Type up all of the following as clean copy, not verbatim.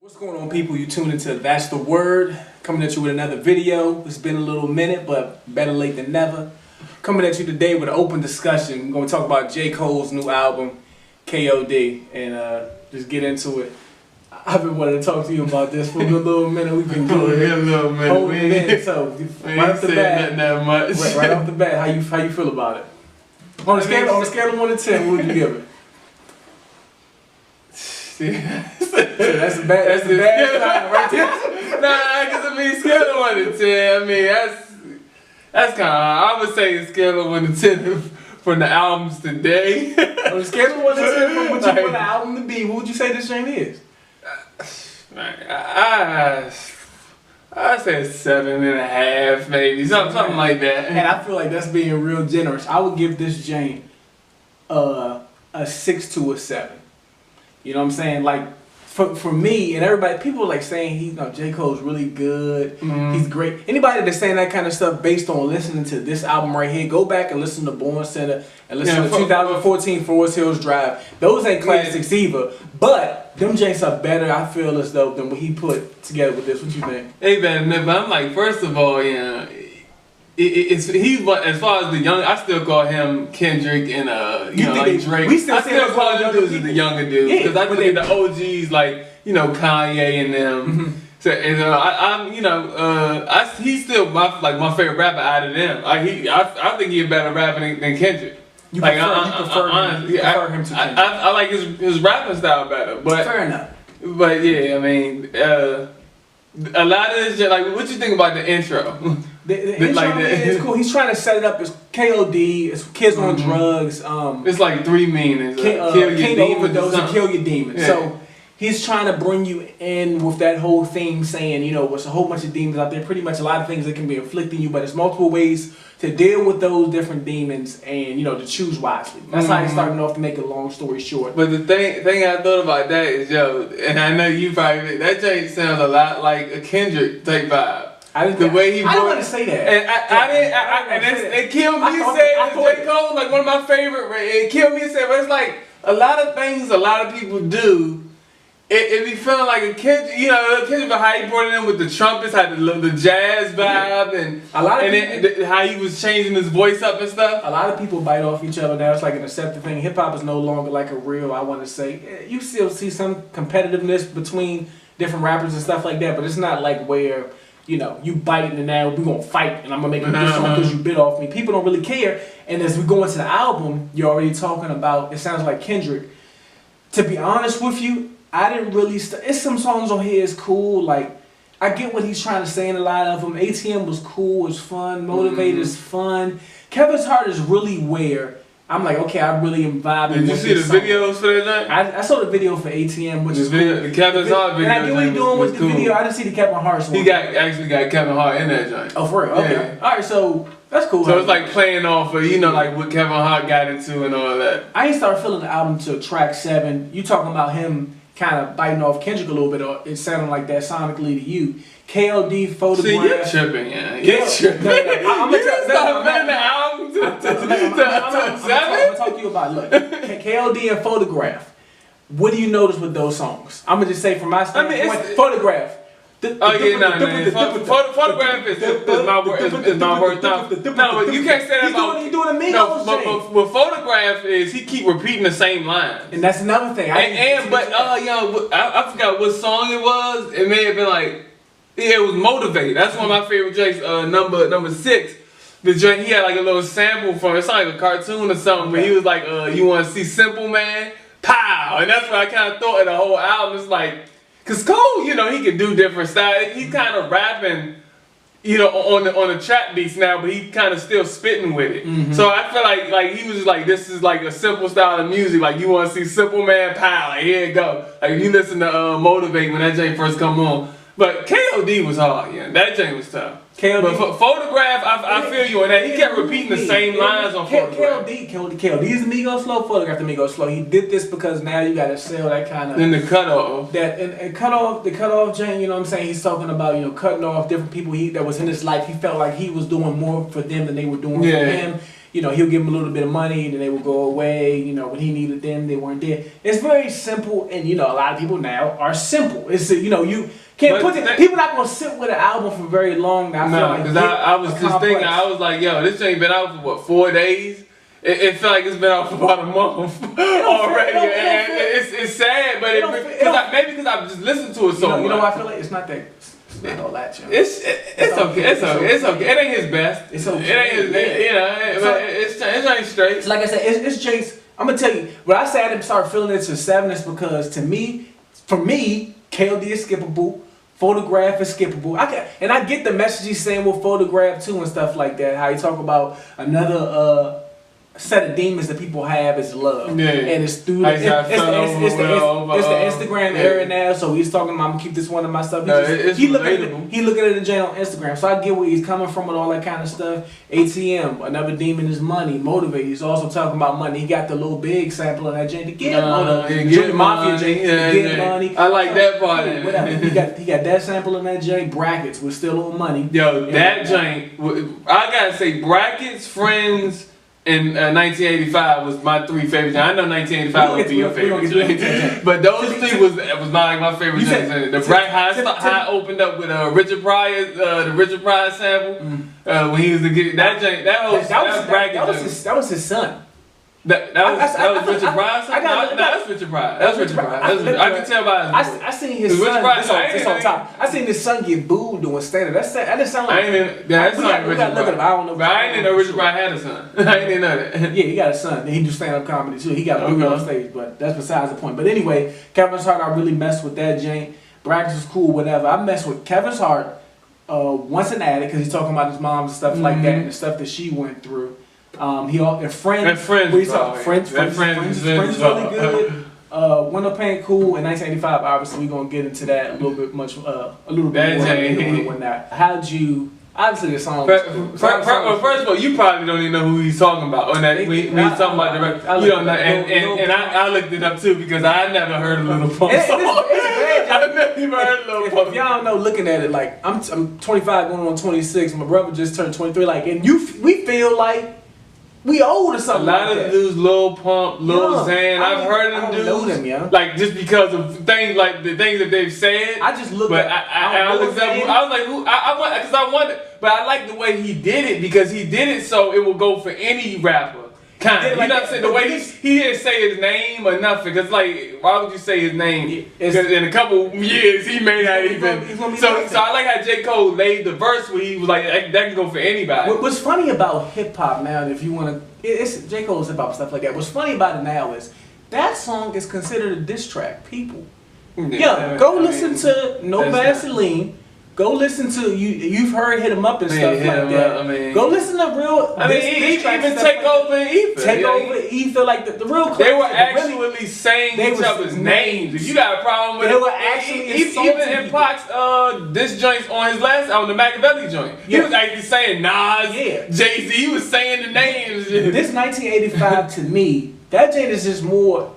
What's going on, people? You tuned into That's the Word, coming at you with another video. It's been a little minute, but better late than never. Coming at you today with an open discussion. We're going to talk about J. Cole's new album, KOD, and just get into it. I've been wanting to talk to you about this for a little minute. We've been doing it. A little minute. Holding it in. So, right off the bat, that much. right off the bat, how you feel about it? On a scale of 1 to 10, what would you give it? That's the bad sign right there. Nah, because I mean, scale of 1 to 10. I mean, that's kind of. I would say scale of 1 to 10 from the albums today. On a scale of 1 to 10, from what you want the album to be, what would you say this joint is? I'd say 7.5, maybe something like that. And I feel like that's being real generous. I would give this joint a 6 to a 7. You know what I'm saying? Like, for me and everybody, people are like saying J. Cole's really good. Mm-hmm. He's great. Anybody that's saying that kind of stuff based on listening to this album right here, go back and listen to Born Center and listen to 2014 Forest Hills Drive. Those ain't classics either, but them J's are better, I feel as though, than what he put together with this. What you think? Hey, man, but I'm like, first of all, he's as far as the young. I still call him Kendrick and like Drake. We still I still call them dudes as the younger dudes because I think the OGs like Kanye and them. Mm-hmm. So and he's still my favorite rapper out of them. I think he's a better rapper than Kendrick. You prefer him to Kendrick. I like his rapping style better. But fair enough. But yeah, I mean, a lot of this shit, like, what you think about the intro? The intro is cool. He's trying to set it up as KOD, it's kids on drugs. It's like 3 meanings. Kill your demons and kill your demons. Yeah. So he's trying to bring you in with that whole theme saying, it's a whole bunch of demons out there, pretty much a lot of things that can be afflicting you, but there's multiple ways to deal with those different demons and, to choose wisely. That's how he's starting off, to make a long story short. But the thing I thought about that is, and I know you probably, that Jake sounds a lot like a Kendrick type vibe. I didn't want to say that. And it killed me saying J. Cole, like one of my favorite, it killed me saying, but it's like a lot of things a lot of people do. It be feeling like a Kendrick, Kendrick, how he brought it in with the trumpets, had the jazz vibe, and how he was changing his voice up and stuff. A lot of people bite off each other now. It's like an accepted thing. Hip hop is no longer like a real. I want to say you still see some competitiveness between different rappers and stuff like that, but it's not like where you biting and now we're gonna fight and I'm gonna make a good song because you bit off me. People don't really care. And as we go into the album, you're already talking about. It sounds like Kendrick. To be honest with you, I didn't really. It's some songs on here is cool. Like, I get what he's trying to say in a lot of them. ATM was cool, was fun. Motivated is fun. Kevin's Heart is really where I'm like, okay, I really am vibing. Did you see the videos for that night? I saw the video for ATM, which is cool. The Kevin's Heart video. And I get what he's doing with the video. I didn't see the Kevin Hart one. He actually got Kevin Hart in that joint. Oh, for real? Okay. Yeah. All right, so that's cool. So it's like playing off of, like what Kevin Hart got into and all that. I ain't started feeling the album till track 7. You talking about him kind of biting off Kendrick a little bit, or it sounded like that sonically to you. KOD, Photograph. See, you're tripping, yeah. You're tripping. I'm going to talk to you about, look, KOD and Photograph. What do you notice with those songs? I'm going to just say from my standpoint, Photograph. Photograph is my word. No, you can't say that about. He's doing a Migos. No, but what Photograph is, he keep repeating the same line. And that's another thing. I forgot what song it was. It may have been like, it was Motivate. That's one of my favorite Jake's. Number 6. The joint, he had like a little sample from, it's like a cartoon or something, but he was like, you want to see Simple Man? Pow! And that's what I kind of thought of the whole album. It's like, because Cole, he can do different styles. He's kind of rapping, on the trap beats now, but he kind of still spitting with it. Mm-hmm. So I feel like he was like, this is like a simple style of music. Like, you want to see Simple Man? Pow! Like, here it go. Like, you listen to Motivate when that joint first come on. But KOD was hard, That joint was tough. But for Photograph, I feel you on that. He kept repeating the same lines on Photograph. KOD is the Migos flow, Photograph the Migos flow. He did this because now you gotta sell that kind of. Then the cutoff. The cutoff, Jane. You know what I'm saying? He's talking about cutting off different people that was in his life. He felt like he was doing more for them than they were doing for him. you know, he'll give them a little bit of money, and then they will go away. You know, when he needed them, they weren't there. It's very simple, and you know, a lot of people now are simple. It's you know, you can't put it. People not gonna sit with an album for very long. Now, no, because I was just thinking, I was like, yo, this ain't been out for what, 4 days? It felt like it's been out for about a month already. It's sad, but maybe because I've just listened to it so much. You know what I feel like? It's not that. It's not all that, yo. It's okay. It's okay. It ain't his best. It's okay. It ain't his. You know, it ain't straight. It's like I said, it's Jake's. I'm gonna tell you, when I say I didn't start feeling it to 7, it's because for me, KOD is skippable. Photograph is skippable. I get the message he's saying with Photograph too and stuff like that. How he talk about another set of demons that people have is love, and it's through it's the Instagram era now. So he's talking about, I'm gonna keep this one of my stuff. He looking at the J on Instagram. So I get where he's coming from with all that kind of stuff. ATM, another demon is money, motivate. He's also talking about money. He got the little big sample of that J to get Mafia J, get money. I like that part. Whatever. He got that sample in that J. Brackets with still on money. Yo, that J. I gotta say, Brackets, Friends, and 1985 was my 3 favorite. I know 1985 would be your favorite, but those 3 was not like my favorite. The High opened up with Richard Pryor, the Richard Pryor sample when he was that was his son. That was Richard Pryor. That's Richard Pryor. That's Richard Pryor. I can tell by his voice. I seen his son. This on top. I seen his son get booed doing stand up. That didn't sound like. That's not Richard Pryor. I don't know. But I didn't know Richard Pryor had a son. I didn't know that. Yeah, he got a son. He do stand up comedy too. He got booed on stage, but that's besides the point. But anyway, Kevin's Hart, I really messed with that Jane. Brackets was cool, whatever. I messed with Kevin's Hart once an addict because he's talking about his mom and stuff like that and the stuff that she went through. Friends is really good. Window Pane cool. In 1985, obviously we're gonna get into that a little bit more. How'd you? Obviously the song. First of all, you probably don't even know who he's talking about. When he's talking about the record, you don't know. And I looked it up too because I never heard a Little Pump song. I've never even heard a Little Pump. If y'all don't know, looking at it, like I'm 25 going on 26. My brother just turned 23. Like, and we feel like we old or something. A lot of dudes, Lil Pump, Lil Xan, I've heard of them dudes. Know them, yeah. Like just because of things like the things that they've said. I just looked. But I looked up. I was like, who? I wondered. But I like the way he did it because he did it so it will go for any rapper. Kind of. You know what I'm saying? The way he didn't say his name or nothing. Because, like, why would you say his name? Because in a couple years, he may not even. So I like how J. Cole laid the verse where he was like, that can go for anybody. What's funny about hip hop now, if you want to, it's J. Cole's hip hop stuff like that. What's funny about it now is that song is considered a diss track. People. Yeah, go listen to No Vaseline. Go listen to you've heard Hit 'Em Up and stuff like that. Go listen to real. Even Take Over and Ether. Take Over Ether, like the real. They were actually saying each other's names. If you got a problem with it, they were actually even in Pac's diss joints on his last album, the Machiavelli joint. He was actually saying Nas, Jay-Z. He was saying the names. This 1985 to me, that joint is just more.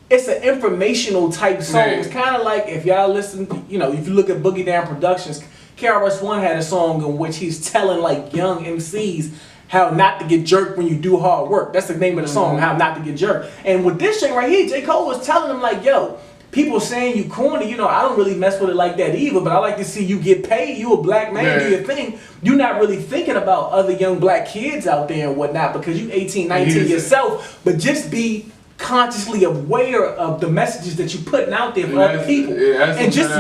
It's an informational type song. It's kind of like if y'all listen, if you look at Boogie Down Productions, KRS-One had a song in which he's telling like young MCs how not to get jerked when you do hard work. That's the name of the song, how not to get jerked. And with this shit right here, J. Cole was telling them like, yo, people saying you corny, I don't really mess with it like that either, but I like to see you get paid. You a black man, do your thing. You're not really thinking about other young black kids out there and whatnot because you 18, 19 yourself, but just be consciously aware of the messages that you're putting out there for other people, and just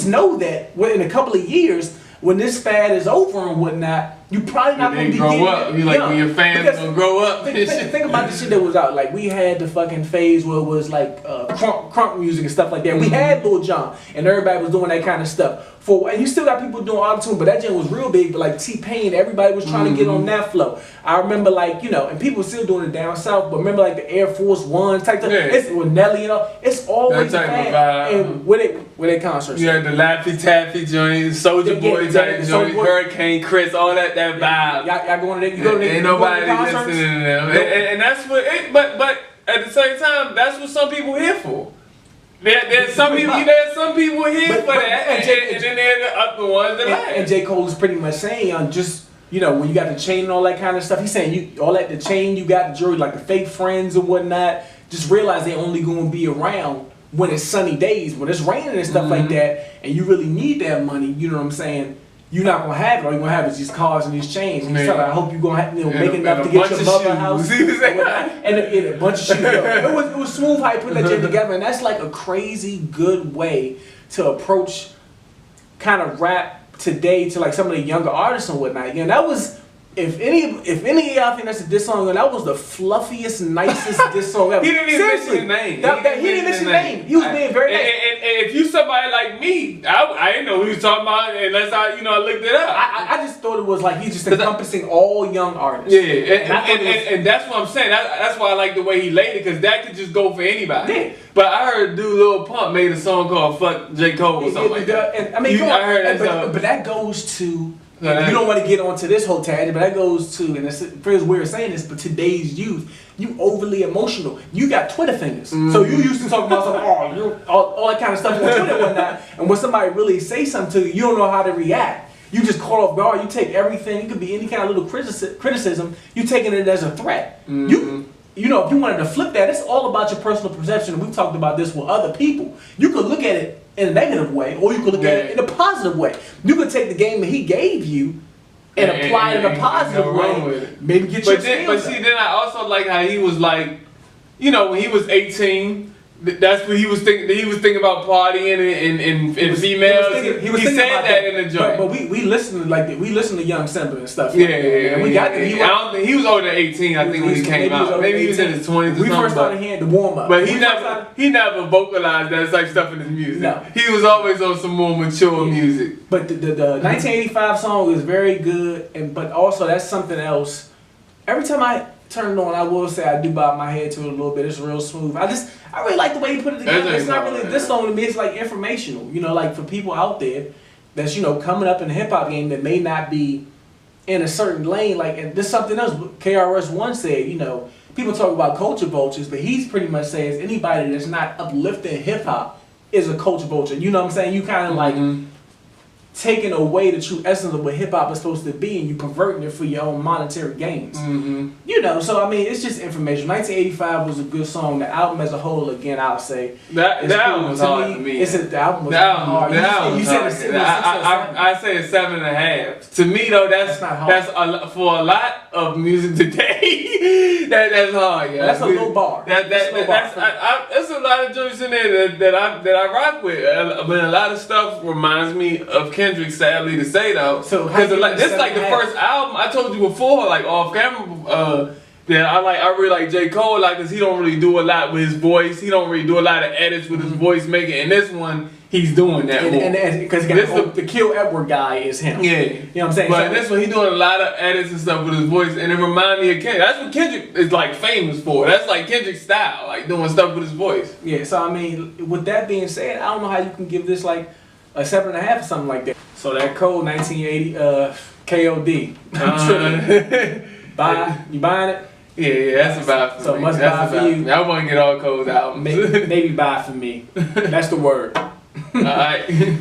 know that in a couple of years when this fad is over and whatnot, you probably not going to be grow up. You like when your fans gonna grow up. Think about the shit that was out. Like we had the fucking phase where it was like crunk music and stuff like that. We had Lil Jon and everybody was doing that kind of stuff. And you still got people doing auto-tune, but that jam was real big. But like T-Pain, everybody was trying to get on that flow. I remember like and people still doing it down south. But remember like the Air Force One type stuff. It's with Nelly, it's always fad. And with their concerts. You had the Laffy Taffy joint, Soulja Boy type joint, Hurricane Chris, all that vibe. Y'all going to there? Ain't nobody listening to them. And that's what. But at the same time, that's what some people here for. There's some people here for that, and then there's the other ones that like. And J. Cole is pretty much saying, just you know, when you got the chain and all that kind of stuff, he's saying all that, the chain you got, the jewelry, like the fake friends and whatnot, just realize they're only going to be around when it's sunny days, when it's raining and stuff like that, and you really need that money, you know what I'm saying? You're not gonna have it. All you're gonna have is these cars and these chains. And he's telling, I hope you're gonna have, make enough to get your mother a house and a bunch of shoes. It was smooth how he put that shit together, and that's like a crazy good way to approach kind of rap today to like some of the younger artists and whatnot. Again, that was. If any of y'all think that's a diss song, that was the fluffiest, nicest diss song ever. He didn't even mention his name. He didn't mention his name. He was being very nice. And if you somebody like me, I didn't know who he was talking about unless I looked it up. I just thought it was like he's just encompassing all young artists. Yeah, and that's what I'm saying. That's why I like the way he laid it, because that could just go for anybody. Yeah. But I heard dude Lil Pump made a song called "Fuck J. Cole" or something like that. And I mean, I heard that. But that goes to. You don't want to get onto this whole tangent, but that goes to, and it feels weird saying this, but today's youth, you overly emotional. You got Twitter fingers. So you used to talk about something, all that kind of stuff on Twitter and whatnot, and when somebody really say something to you, you don't know how to react. You just caught off guard. You take everything, it could be any kind of little criticism, you taking it as a threat. You know, if you wanted to flip that, it's all about your personal perception. We've talked about this with other people. You could look at it in a negative way, or you could look at it in a positive way. You could take the game that he gave you and apply it in a positive way. Maybe get your skills But see, then I also like how he was like, you know, when he was 18, that's what he was thinking. He was thinking about partying and females. He said that in the joint. But we listen to Young Simba and stuff. Yeah, and we got I don't think he was older than 18. I think when he came out, maybe he was in his 20s. We first started hearing the warm up, but he never vocalized that type of stuff in his music. No. He was always on some more mature music. But the 1985 song is very good, but also that's something else. Every time I turn it on, I will say I do bob my head to it a little bit. It's real smooth. I really like the way he put it together. It's not really this song to me. It's like informational. You know, like for people out there that's, you know, coming up in the hip hop game that may not be in a certain lane. Like, and there's something else. KRS-One said, you know, people talk about culture vultures, but he's pretty much says anybody that's not uplifting hip hop is a culture vulture. You know what I'm saying? You kind of like taking away the true essence of what hip hop is supposed to be, and you perverting it for your own monetary gains. You know, so I mean, it's just information. 1985 was a good song. The album as a whole, again, I'll say that album was hard to me. The album was hard. You said I say a 7.5. To me though, that's for a lot of music today. that's hard. Yeah, that's a low bar. There's a lot of joints in there that I rock with, but a lot of stuff reminds me of Kendrick, sadly to say though. So because this is like the first album I told you before, like off camera, that I really like J. Cole, like, cause he don't really do a lot with his voice. He don't really do a lot of edits with his voice making. And this one, he's doing that. And because the Kill Edward guy is him. Yeah, you know what I'm saying. But this one, he's doing a lot of edits and stuff with his voice, and it reminds me of Kendrick. That's what Kendrick is like famous for. That's like Kendrick's style, like doing stuff with his voice. Yeah. So I mean, with that being said, I don't know how you can give this like a 7.5 or something like that. So that Code 1980 KOD. You buying it? Yeah, that's about for me. So must buy for you. I want to get all Code's albums. Maybe buy for me. That's the word. All right.